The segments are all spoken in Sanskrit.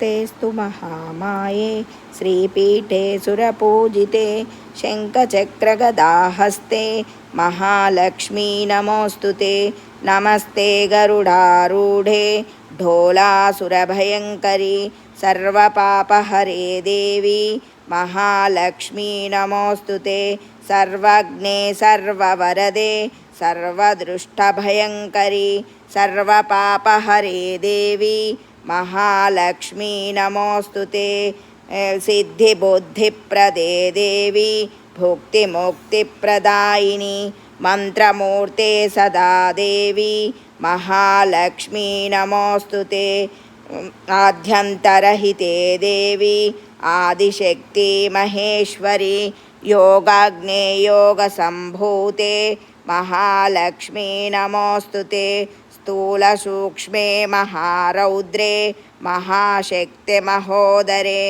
नमस्तेऽस्तु महामाये श्रीपीठे सुरपूजिते शङ्खचक्रगदाहस्ते महालक्ष्मी नमोऽस्तु ते। नमस्ते गरुडारूढे ढोलासुरभयङ्करी सर्वपापहरे देवी महालक्ष्मी नमोऽस्तु ते। सर्वज्ञे सर्ववरदे सर्वदृष्टभयङ्करी सर्वपापहरे देवी महालक्ष्मी नमोऽस्तु ते। सिद्धिबुद्धिप्रदे देवी भुक्तिमुक्तिप्रदायिनी मंत्रमूर्ते सदा देवी महालक्ष्मी नमोऽस्तु ते। आद्यन्तरहिते देवी आदिशक्ति महेश्वरी योगाग्ने योगसम्भूते महालक्ष्मी नमोऽस्तु ते। स्थूलसूक्ष्मे महारौद्रे महाशक्ति महोदरे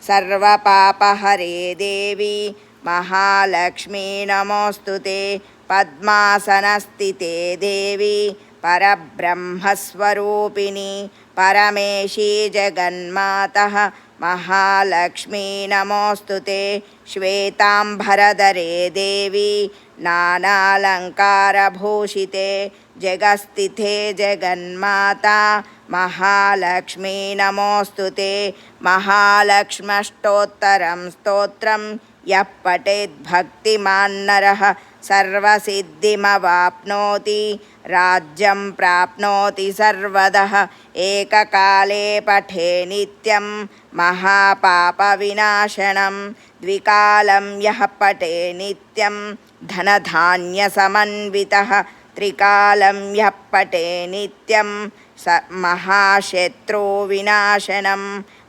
सर्वपापहरे देवी महालक्ष्मी नमोऽस्तु ते। पद्मासनस्थिते देवी परब्रह्मस्वरूपिणी परमेशी जगन्मातः महालक्ष्मी नमोऽस्तु ते। श्वेताम्बरधरे देवी नानालङ्कारभूषिते जगस्थिते जगन्माता महालक्ष्मी नमोऽस्तु ते। महालक्ष्म्यष्टोत्तरं स्तोत्रं यः पठेत् भक्तिमान् सर्वसिद्धिमवाप्नोति राज्यं प्राप्नोति सर्वदः। एककाले पठे नित्यं महापापविनाशनं द्विकालं यः पठे नित्यं धनधान्यसमन्वितः त्रिकालं यः पठे नित्यं महाशत्रुविनाशनं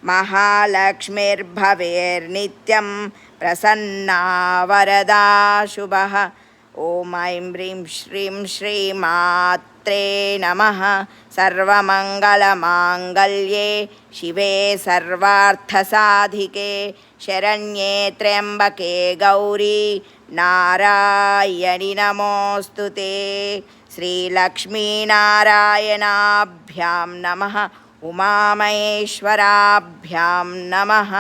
महालक्ष्मीर्भवेर्नित्यं प्रसन्ना वरदा शुभः। ॐ ऐं ह्रीं श्रीं श्रीमात्रे नमः। सर्वमङ्गलमाङ्गल्ये शिवे सर्वार्थसाधिके शरण्ये त्र्यम्बके गौरी नारायणि नमोऽस्तु ते। श्रीलक्ष्मीनारायणाभ्यां नमः उमामहेश्वराभ्यां नमः।